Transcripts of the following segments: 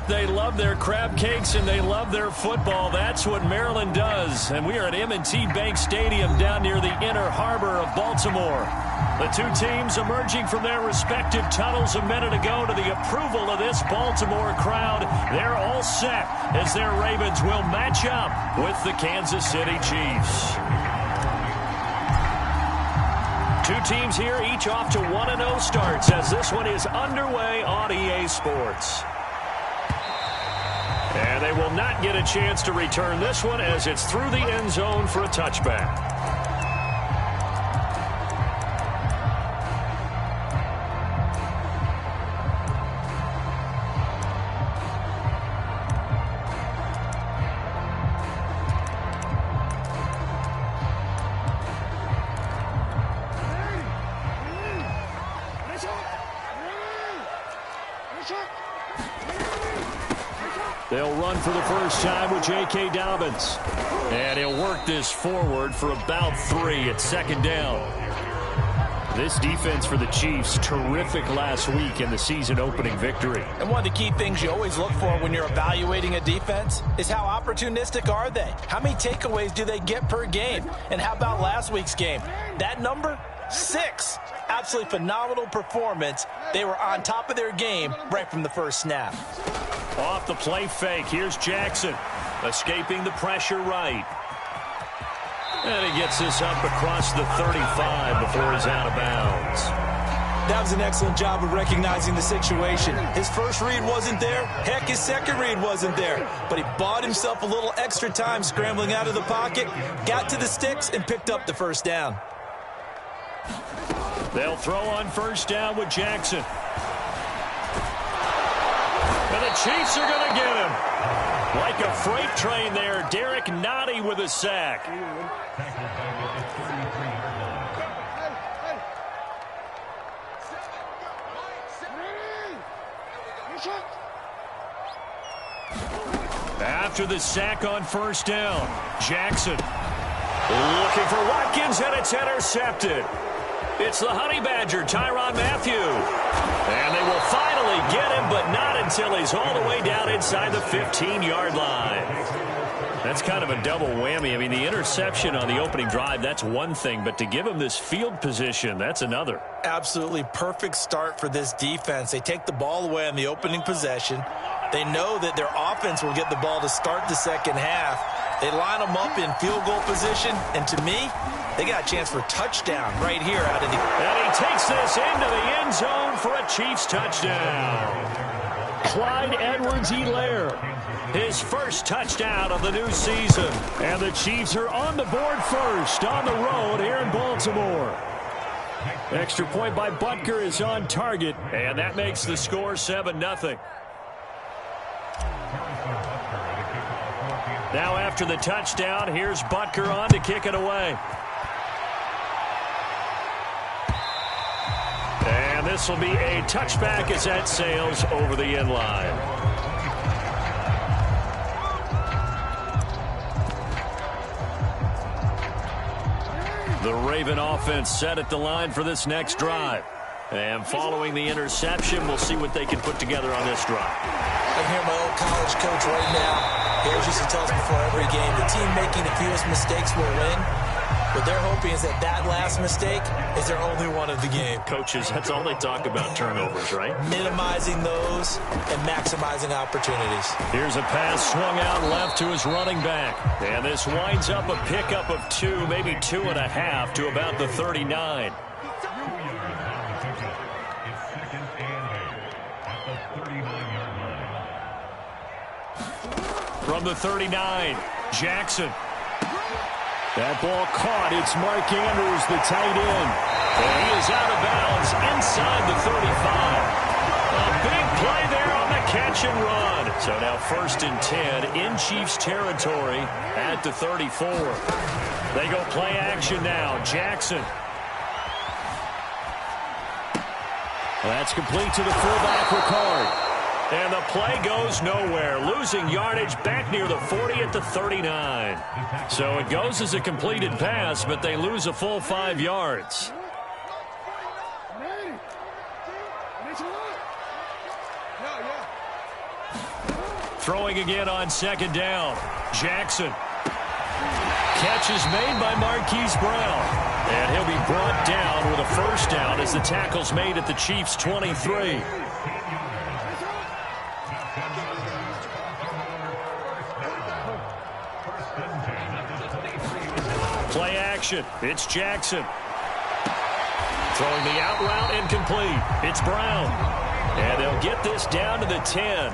they love their crab cakes and they love their football. That's what Maryland does. And we are at M&T Bank Stadium down near the Inner Harbor of Baltimore. The two teams emerging from their respective tunnels a minute ago to the approval of this Baltimore crowd. They're all set as their Ravens will match up with the Kansas City Chiefs. Two teams here, each off to 1-0 starts as this one is underway on EA Sports. And they will not get a chance to return this one as it's through the end zone for a touchback. They'll run for the first time with J.K. Dobbins. And he'll work this forward for about 3 at second down. This defense for the Chiefs, terrific last week in the season-opening victory. And one of the key things you always look for when you're evaluating a defense is how opportunistic are they? How many takeaways do they get per game? And how about last week's game? That number? 6. Absolutely phenomenal performance. They were on top of their game right from the first snap. Off the play fake, here's Jackson, escaping the pressure right. And he gets this up across the 35 before he's out of bounds. That was an excellent job of recognizing the situation. His first read wasn't there. Heck, his second read wasn't there. But he bought himself a little extra time scrambling out of the pocket, got to the sticks, and picked up the first down. They'll throw on first down with Jackson. And the Chiefs are going to get him. Like a freight train there, Derek Nottie with a sack. After the sack on first down, Jackson looking for Watkins, and it's intercepted. It's the Honey Badger, Tyrann Mathieu. And they will finally get him, but not until he's all the way down inside the 15-yard line. That's kind of a double whammy. I mean, the interception on the opening drive, that's one thing, but to give him this field position, that's another. Absolutely perfect start for this defense. They take the ball away on the opening possession. They know that their offense will get the ball to start the second half. They line them up in field goal position, and to me, they got a chance for a touchdown right here out of the... And he takes this into the end zone for a Chiefs touchdown. Clyde Edwards-Helaire, his first touchdown of the new season. And the Chiefs are on the board first on the road here in Baltimore. Extra point by Butker is on target, and that makes the score 7-0. Now after the touchdown, here's Butker on to kick it away. And this will be a touchback as that sails over the end line. The Raven offense set at the line for this next drive. And following the interception, we'll see what they can put together on this drive. I can hear my old college coach right now. He always used to tell us before every game, the team making the fewest mistakes will win. What they're hoping is that that last mistake is their only one of the game. Coaches, that's all they talk about, turnovers, right? Minimizing those and maximizing opportunities. Here's a pass swung out left to his running back. And this winds up a pickup of 2, maybe 2.5 to about the 39. From the 39, Jackson. That ball caught. It's Mark Andrews, the tight end. And he is out of bounds inside the 35. A big play there on the catch and run. So now 1st and 10 in Chiefs territory at the 34. They go play action now. Jackson. That's complete to the fullback, Ricard. And the play goes nowhere, losing yardage back near the 40 at the 39. So it goes as a completed pass, but they lose a full 5 yards. Throwing again on second down. Jackson. Catch is made by Marquise Brown. And he'll be brought down with a first down as the tackle's made at the Chiefs' 23. Play action. It's Jackson. Throwing the out route incomplete. It's Brown. And they'll get this down to the 10.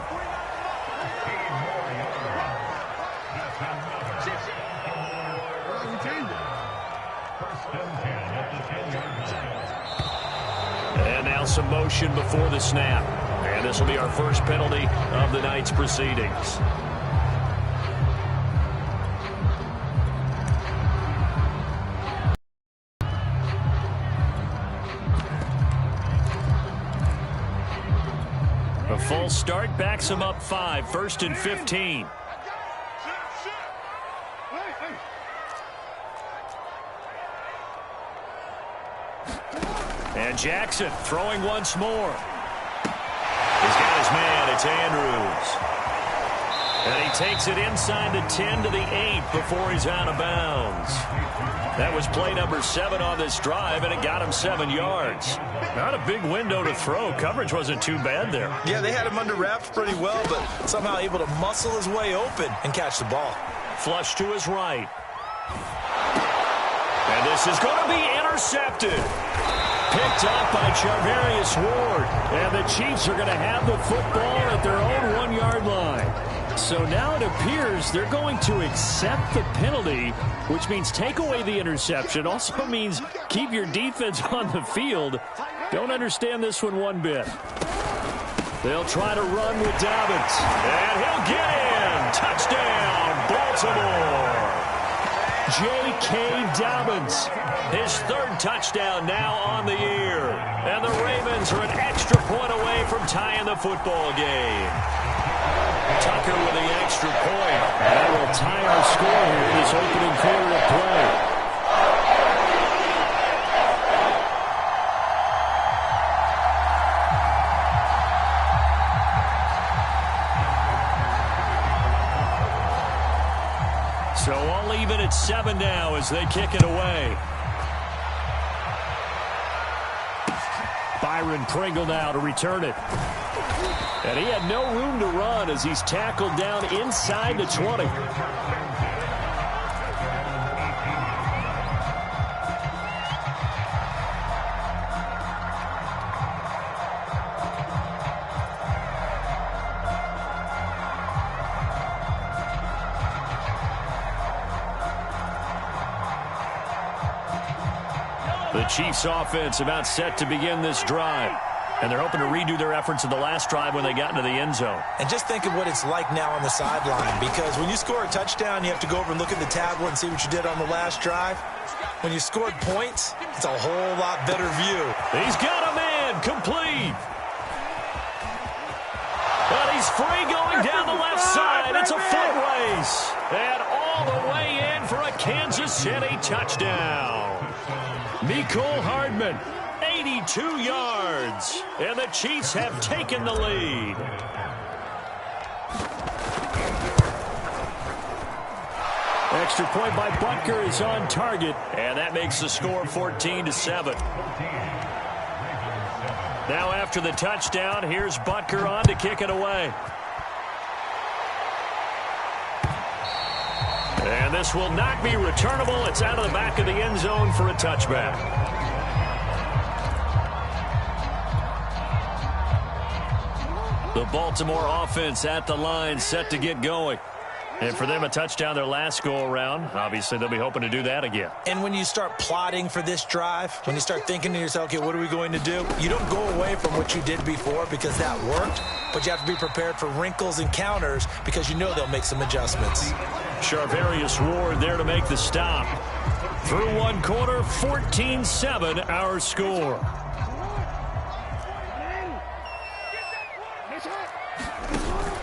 And now some motion before the snap. And this will be our first penalty of the night's proceedings. A full start backs him up 5, 1st and 15. And Jackson throwing once more. He's got his man. It's Andrews. And he takes it inside the 10 to the 8 before he's out of bounds. That was play number 7 on this drive, and it got him 7 yards. Not a big window to throw. Coverage wasn't too bad there. Yeah, they had him under wraps pretty well, but somehow able to muscle his way open and catch the ball. Flush to his right. And this is going to be intercepted. Picked up by Charvarius Ward. And the Chiefs are going to have the football at their own 1-yard line. So now it appears they're going to accept the penalty, which means take away the interception. Also means keep your defense on the field. Don't understand this one bit. They'll try to run with Dobbins. And he'll get in. Touchdown, Baltimore. J.K. Dobbins. His 3rd touchdown now on the year. And the Ravens are an extra point away from tying the football game. Tucker with the extra point. That will tie our score here in this opening quarter of play. So all even at 7 now as they kick it away. Byron Pringle now to return it. And he had no room to run as he's tackled down inside the 20. The Chiefs offense about set to begin this drive. And they're hoping to redo their efforts in the last drive when they got into the end zone. And just think of what it's like now on the sideline, because when you score a touchdown, you have to go over and look at the tablet and see what you did on the last drive. When you scored points, it's a whole lot better view. He's got a man complete. But he's free going down the left side. It's a foot race. And all the way in for a Kansas City touchdown. Mecole Hardman. 82 yards, and the Chiefs have taken the lead. Extra point by Butker is on target, and that makes the score 14-7. Now after the touchdown, here's Butker on to kick it away. And this will not be returnable. It's out of the back of the end zone for a touchback. The Baltimore offense at the line, set to get going. And for them, a touchdown their last go-around. Obviously, they'll be hoping to do that again. And when you start plotting for this drive, when you start thinking to yourself, okay, what are we going to do? You don't go away from what you did before because that worked, but you have to be prepared for wrinkles and counters because you know they'll make some adjustments. Charvarius Ward there to make the stop. Through one quarter, 14-7 our score.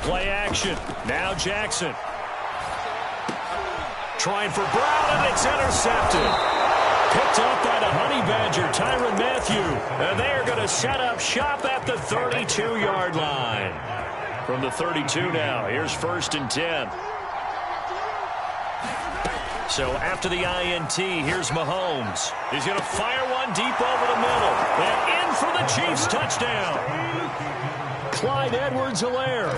Play action. Now Jackson. Trying for Brown, and it's intercepted. Picked up by the Honey Badger, Tyrann Mathieu. And they are going to set up shop at the 32-yard line. From the 32 now, here's 1st and 10. So after the INT, here's Mahomes. He's going to fire one deep over the middle. And in for the Chiefs touchdown. Clyde Edwards-Helaire.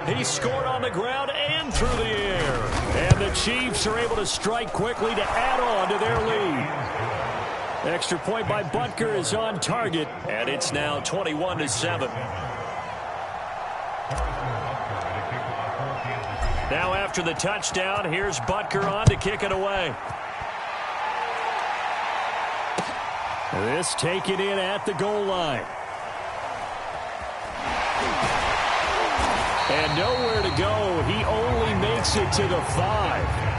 He scored on the ground and through the air. And the Chiefs are able to strike quickly to add on to their lead. Extra point by Butker is on target. And it's now 21-7. Now after the touchdown, here's Butker on to kick it away. This taken in at the goal line. And nowhere to go. He only makes it to the 5.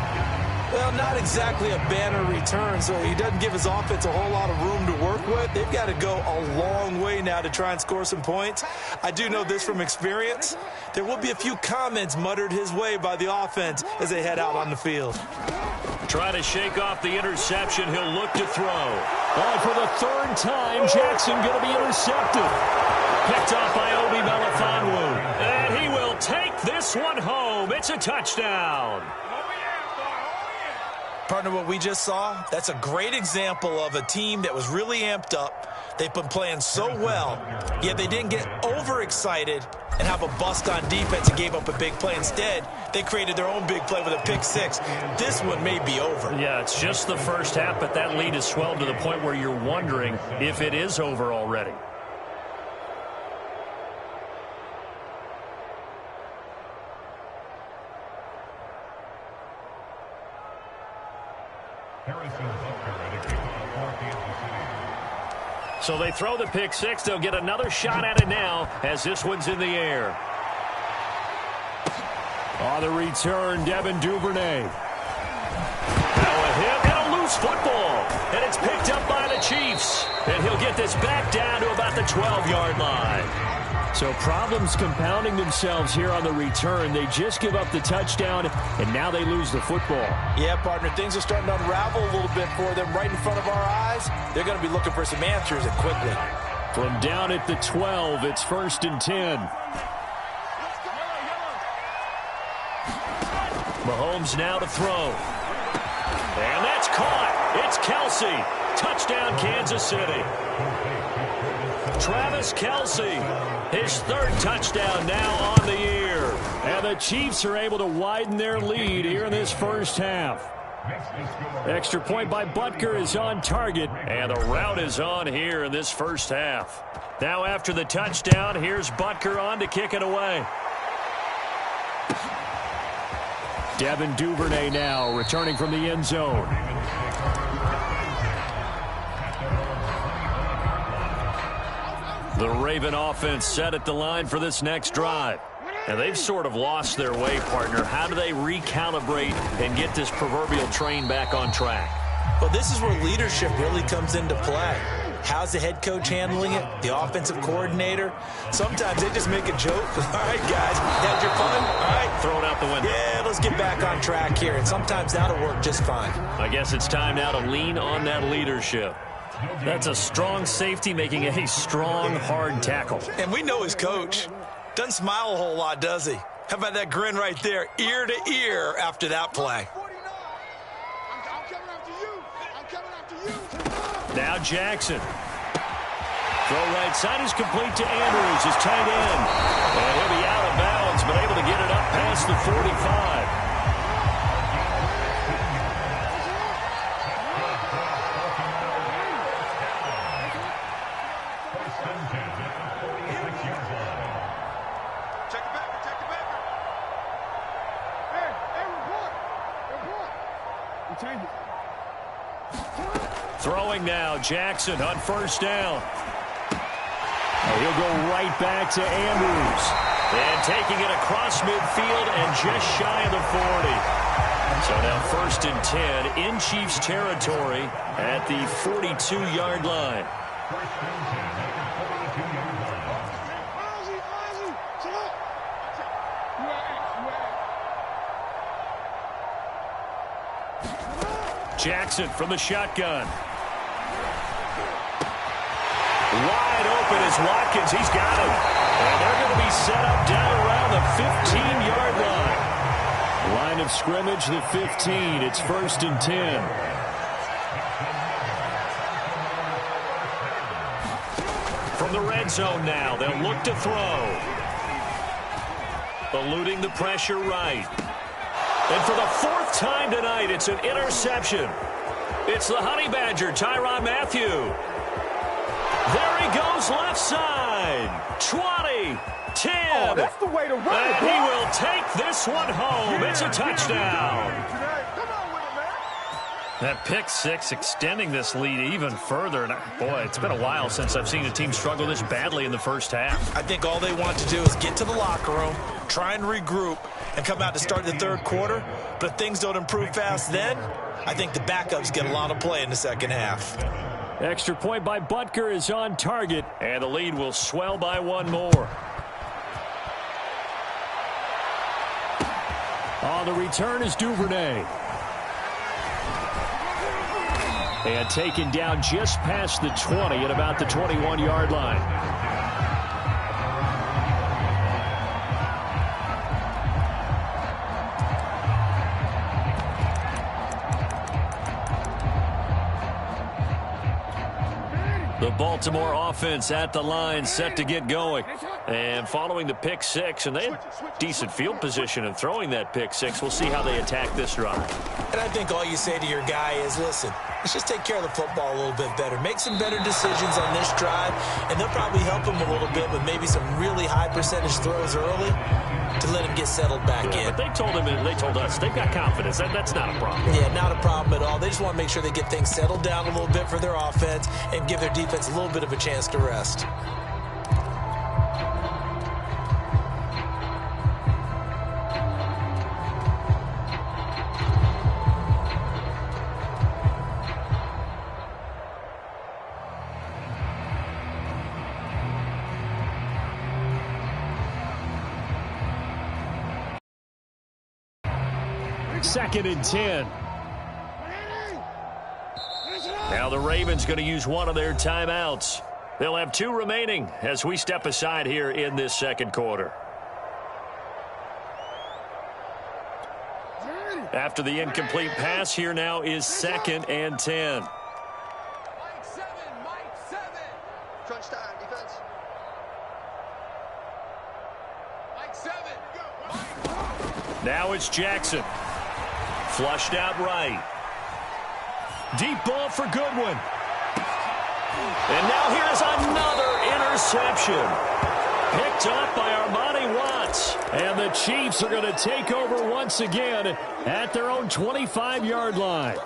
Well, not exactly a banner return, so he doesn't give his offense a whole lot of room to work with. They've got to go a long way now to try and score some points. I do know this from experience. There will be a few comments muttered his way by the offense as they head out on the field. Try to shake off the interception. He'll look to throw. And for the 3rd time, Jackson going to be intercepted. Picked off by Obi Melifonwu. And he will take this one home. It's a touchdown. Partner, what we just saw, that's a great example of a team that was really amped up. They've been playing so well, yet they didn't get overexcited and have a bust on defense and gave up a big play. Instead, they created their own big play with a pick 6. This one may be over. Yeah, it's just the first half, but that lead has swelled to the point where you're wondering if it is over already. So they throw the pick 6. They'll get another shot at it now as this one's in the air. On the return, Devin Duvernay. Now a hit and a loose football. And it's picked up by the Chiefs. And he'll get this back down to about the 12-yard line. So problems compounding themselves here on the return. They just give up the touchdown, and now they lose the football. Yeah, partner, things are starting to unravel a little bit for them right in front of our eyes. They're going to be looking for some answers, and quickly. From down at the 12, it's 1st and 10. Mahomes now to throw. And that's caught. It's Kelsey. Touchdown, Kansas City. Travis Kelsey, his 3rd touchdown now on the year. And the Chiefs are able to widen their lead here in this first half. Extra point by Butker is on target. And the route is on here in this first half. Now after the touchdown, here's Butker on to kick it away. Devin Duvernay now returning from the end zone. The Raven offense set at the line for this next drive. And they've sort of lost their way, partner. How do they recalibrate and get this proverbial train back on track? Well, this is where leadership really comes into play. How's the head coach handling it? The offensive coordinator? Sometimes they just make a joke. All right, guys, had your fun? All right. Throw it out the window. Yeah, let's get back on track here. And sometimes that'll work just fine. I guess it's time now to lean on that leadership. That's a strong safety making a strong, hard tackle. And we know his coach. Doesn't smile a whole lot, does he? How about that grin right there, ear to ear after that play? Now Jackson. Throw right side is complete to Andrews, his tight end. And he'll be out of bounds, but able to get it up past the 45. Throwing now, Jackson on 1st down. He'll go right back to Andrews. And taking it across midfield and just shy of the 40. So now 1st and 10 in Chiefs territory at the 42-yard line. Jackson from the shotgun. Wide open is Watkins. He's got it. And they're going to be set up down around the 15-yard line. Line of scrimmage, the 15. It's 1st and 10. From the red zone now, they'll look to throw. Eluding the pressure right. And for the 4th time tonight, it's an interception. It's the Honey Badger, Tyrann Mathieu. There he goes left side. 20, 10. Oh, that's the way to run it, And bro. he will take this one home. It's a touchdown. That pick six extending this lead even further. And boy, it's been a while since I've seen a team struggle this badly in the first half. I think all they want to do is get to the locker room, try and regroup, and come out to start the third quarter. But if things don't improve fast then, I think the backups get a lot of play in the second half. Extra point by Butker is on target, and the lead will swell by one more. On the return is Duvernay. And taken down just past the 20 at about the 21-yard line. The Baltimore offense at the line, set to get going. And following the pick six, and they had decent field position in throwing that pick six. We'll see how they attack this drive. And I think all you say to your guy is, listen, let's just take care of the football a little bit better. Make some better decisions on this drive, and they'll probably help him a little bit with maybe some really high percentage throws early to let him get settled back in. But they told him, and they told us, they've got confidence. That's not a problem. Yeah, not a problem at all. They just want to make sure they get things settled down a little bit for their offense and give their defense a little bit of a chance to rest. Second and 10. Now the Ravens going to use one of their timeouts. They'll have 2 remaining as we step aside here in this second quarter. After the incomplete pass, here now is 2nd and 10. Mike 7. Crunch time, defense. Mike 7. Now it's Jackson. Flushed out right. Deep ball for Goodwin. And now here's another interception. Picked up by Armani Watts. And the Chiefs are going to take over once again at their own 25-yard line.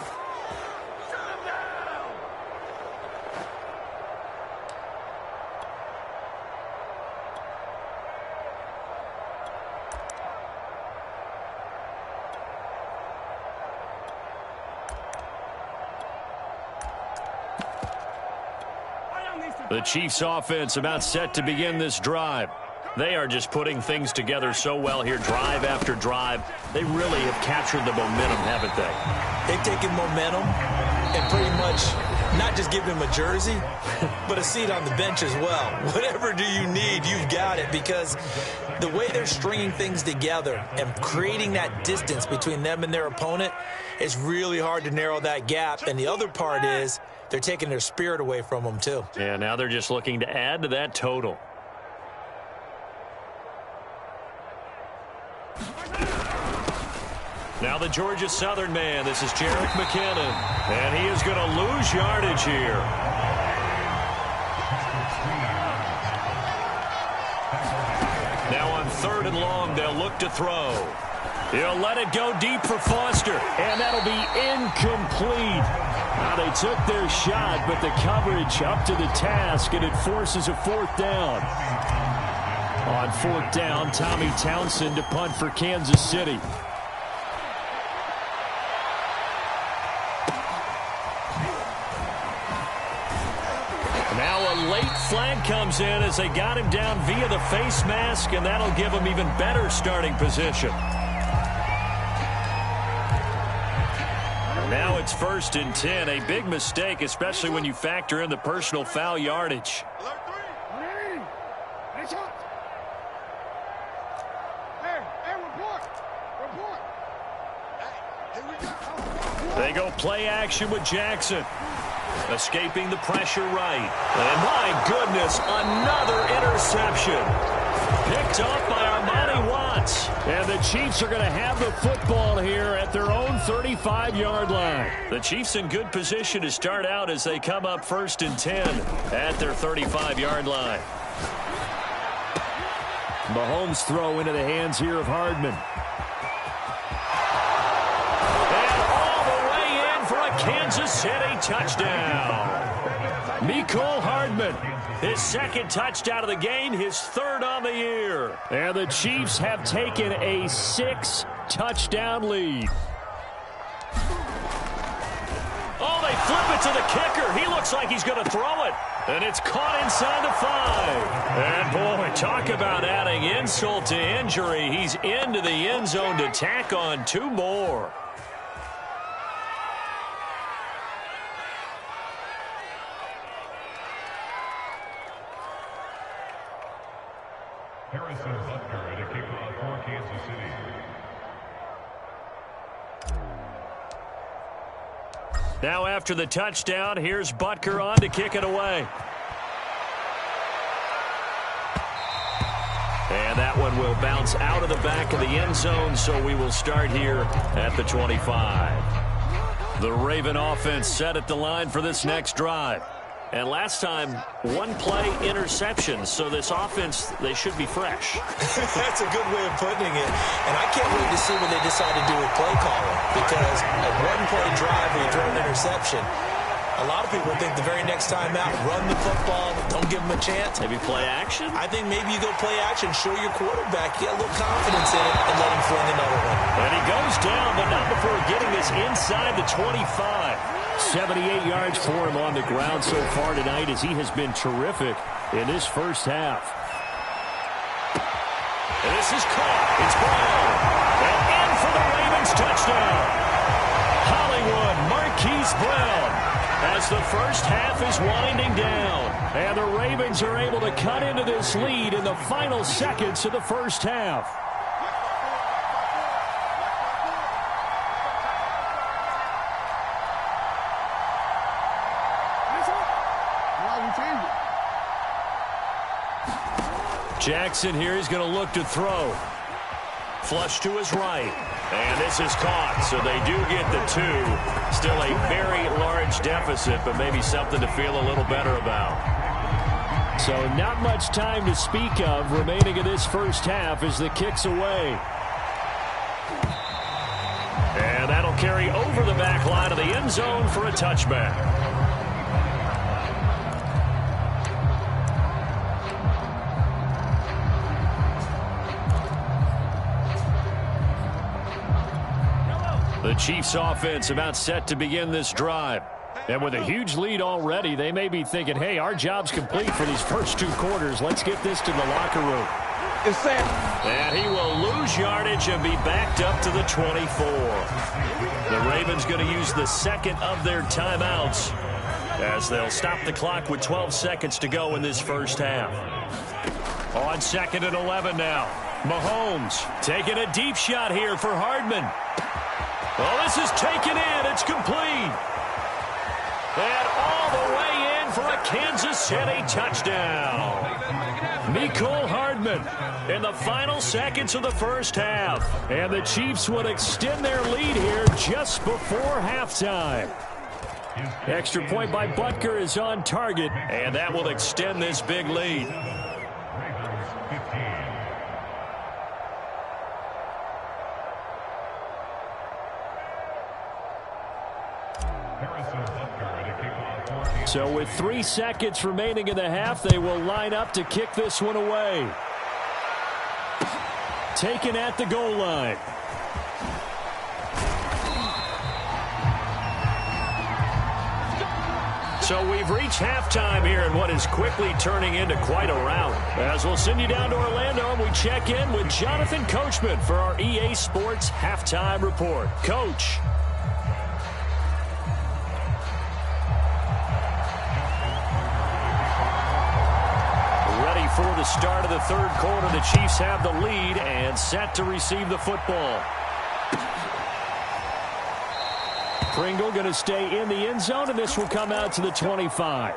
The Chiefs offense about set to begin this drive. They are just putting things together so well here, drive after drive. They really have captured the momentum, haven't they? They've taken momentum and pretty much not just given him a jersey, but a seat on the bench as well. Whatever do you need, you've got it, because the way they're stringing things together and creating that distance between them and their opponent, it's really hard to narrow that gap. And the other part is they're taking their spirit away from them, too. Yeah, now they're just looking to add to that total. Now the Georgia Southern man. This is Jerick McKinnon. And he is going to lose yardage here. Now on 3rd and long, they'll look to throw. He'll let it go deep for Foster. And that'll be incomplete. Now they took their shot, but the coverage up to the task, and it forces a 4th down. On 4th down, Tommy Townsend to punt for Kansas City. Now a late flag comes in as they got him down via the face mask, and that'll give him even better starting position. Now a it's 1st and 10. A big mistake, especially when you factor in the personal foul yardage. They go play action with Jackson. Escaping the pressure right. And my goodness, another interception. Picked off by Armani Watts. And the Chiefs are going to have the football here at their own 35-yard line. The Chiefs in good position to start out as they come up 1st and 10 at their 35-yard line. Mahomes throw into the hands here of Hardman. Kansas City touchdown. Mecole Hardman, his 2nd touchdown of the game, his 3rd on the year. And the Chiefs have taken a 6-touchdown lead. Oh, they flip it to the kicker. He looks like he's going to throw it. And it's caught inside the 5. And boy, talk about adding insult to injury. He's into the end zone to tack on 2 more. Harrison Butker to kick off for Kansas City. Now after the touchdown, here's Butker on to kick it away. And that one will bounce out of the back of the end zone, so we will start here at the 25. The Raven offense set at the line for this next drive. And last time, 1-play interception. So this offense, they should be fresh. That's a good way of putting it. And I can't wait to see what they decide to do with play calling. Because a 1-play drive where you throw an interception, a lot of people think the very next time out, run the football, don't give them a chance. Maybe play action? I think maybe you go play action, show your quarterback, get a little confidence in it, and let him fling another one. And he goes down, but not before getting this inside the 25. 78 yards for him on the ground so far tonight as he has been terrific in this first half. And this is caught. It's Brown. And in for the Ravens touchdown. Hollywood Marquise Brown as the first half is winding down. And the Ravens are able to cut into this lead in the final seconds of the first half. Jackson here is going to look to throw. Flush to his right. And this is caught, so they do get the 2. Still a very large deficit, but maybe something to feel a little better about. So not much time to speak of remaining in this first half as the kick's away. And that'll carry over the back line of the end zone for a touchback. The Chiefs offense about set to begin this drive. And with a huge lead already, they may be thinking, hey, our job's complete for these first 2 quarters. Let's get this to the locker room. It's set. And he will lose yardage and be backed up to the 24. The Ravens going to use the 2nd of their timeouts as they'll stop the clock with 12 seconds to go in this first half. On 2nd and 11 now. Mahomes taking a deep shot here for Hardman. Well, this is taken in. It's complete. And all the way in for a Kansas City touchdown. Mecole Hardman in the final seconds of the first half. And the Chiefs will extend their lead here just before halftime. Extra point by Butker is on target, and that will extend this big lead. So with 3 seconds remaining in the half, they will line up to kick this one away. Taken at the goal line. So we've reached halftime here in what is quickly turning into quite a rout. As we'll send you down to Orlando and we check in with Jonathan Coachman for our EA Sports Halftime Report. Coach. before the start of the third quarter. The Chiefs have the lead and set to receive the football. Pringle going to stay in the end zone, and this will come out to the 25.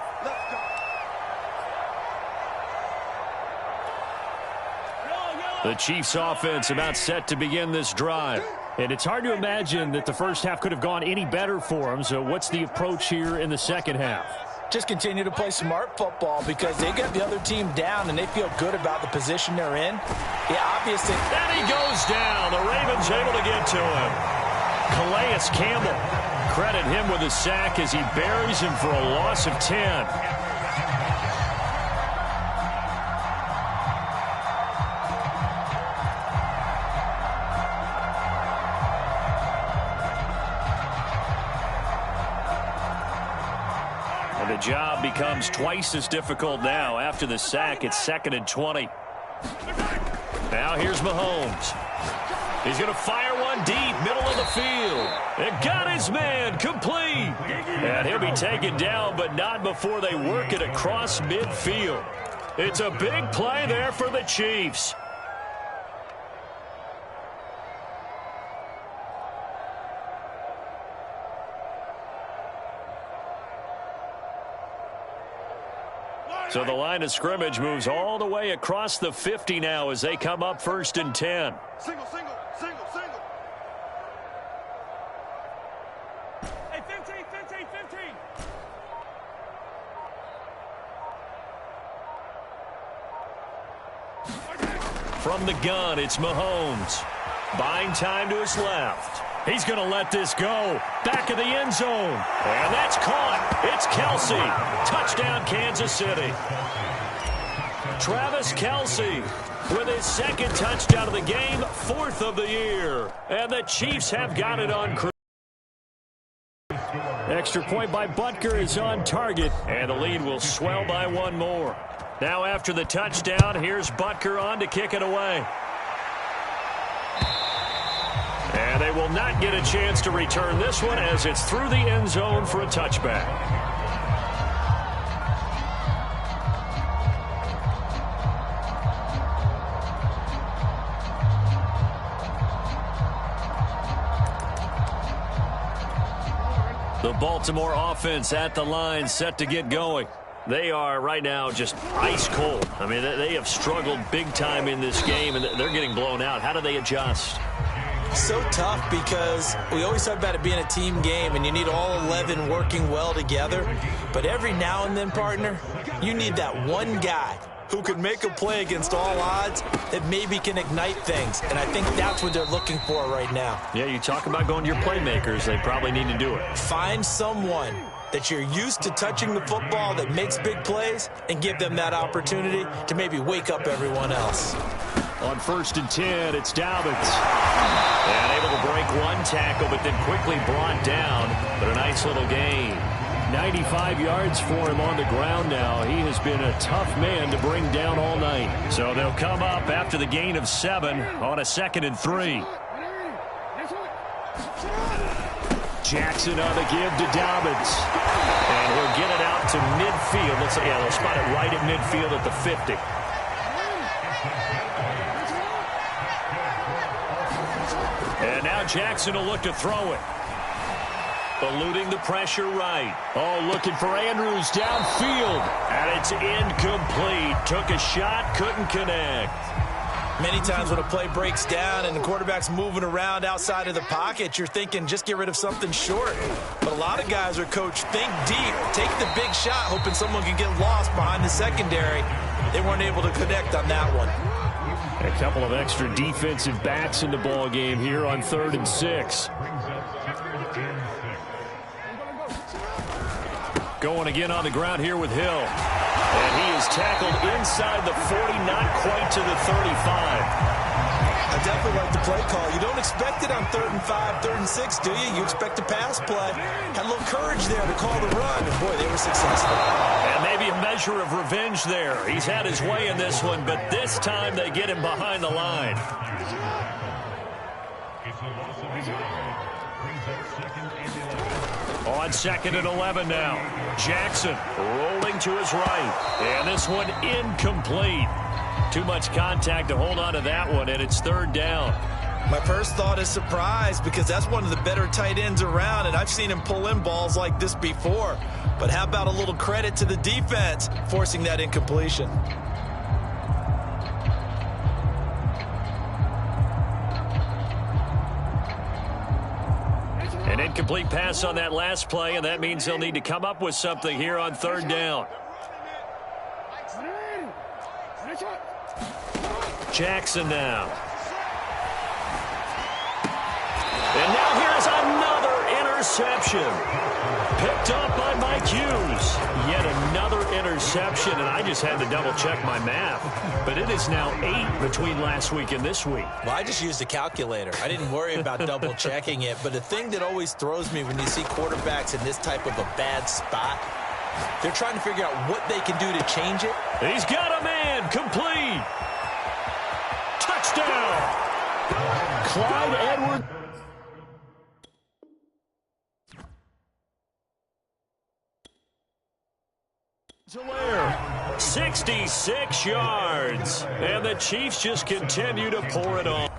The Chiefs offense about set to begin this drive. And it's hard to imagine that the first half could have gone any better for them. So what's the approach here in the second half? Just continue to play smart football because they got the other team down and they feel good about the position they're in. Yeah, obviously. And he goes down. The Ravens able to get to him. Calais Campbell. Credit him with a sack as he buries him for a loss of 10. The job becomes twice as difficult now. After the sack, it's 2nd and 20. Now here's Mahomes. He's going to fire one deep, middle of the field. It got his man, complete. And he'll be taken down, but not before they work it across midfield. It's a big play there for the Chiefs. So the line of scrimmage moves all the way across the 50 now as they come up 1st and 10. Single. Hey, 15. From the gun, it's Mahomes. Buying time to his left. He's going to let this go. Back of the end zone. And that's caught. It's Kelce. Touchdown, Kansas City. Travis Kelce with his 2nd touchdown of the game, 4th of the year. And the Chiefs have got it on cruise. Extra point by Butker is on target. And the lead will swell by one more. Now after the touchdown, here's Butker on to kick it away. And they will not get a chance to return this one as it's through the end zone for a touchback. The Baltimore offense at the line set to get going. They are right now just ice cold. I mean, they have struggled big time in this game, and they're getting blown out. How do they adjust? So tough because we always talk about it being a team game and you need all 11 working well together. But every now and then, partner, you need that one guy who can make a play against all odds that maybe can ignite things. And I think that's what they're looking for right now. Yeah, you talk about going to your playmakers. They probably need to do it. Find someone that you're used to touching the football that makes big plays and give them that opportunity to maybe wake up everyone else. On 1st and 10, it's Dobbins. And able to break one tackle, but then quickly brought down. But a nice little gain. 95 yards for him on the ground now. He has been a tough man to bring down all night. So they'll come up after the gain of 7 on a 2nd and 3. Jackson on the give to Dobbins. And he'll get it out to midfield. They'll spot it right at midfield at the 50. And now Jackson will look to throw it. Eluding the pressure right. Oh, looking for Andrews downfield. And it's incomplete. Took a shot, couldn't connect. Many times when a play breaks down and the quarterback's moving around outside of the pocket, you're thinking just get rid of something short. But a lot of guys are coached, think deep, take the big shot, hoping someone can get lost behind the secondary. They weren't able to connect on that one. A couple of extra defensive backs in the ball game here on 3rd and 6. Going again on the ground here with Hill. And he is tackled inside the 40, not quite to the 35. I definitely like the play call. You don't expect it on 3rd and 5, 3rd and 6, do you? You expect a pass play. Had a little courage there to call the run, and boy, they were successful. And maybe a measure of revenge there. He's had his way in this one, but this time they get him behind the line. Brings up 2nd and 11. On 2nd and 11 now. Jackson rolling to his right. And this one incomplete. Too much contact to hold on to that one, and it's 3rd down. My first thought is surprise because that's one of the better tight ends around, and I've seen him pull in balls like this before. But how about a little credit to the defense forcing that incompletion? An incomplete pass on that last play, and that means they'll need to come up with something here on 3rd down. Jackson now. And now here's another interception. Picked up by Mike Hughes. Yet another interception, and I just had to double-check my math. But it is now 8 between last week and this week. Well, I just used a calculator. I didn't worry about double-checking it. But the thing that always throws me when you see quarterbacks in this type of a bad spot, they're trying to figure out what they can do to change it. He's got a man. Complete. Touchdown. Clyde Edwards. 66 yards. And the Chiefs just continue to pour it on.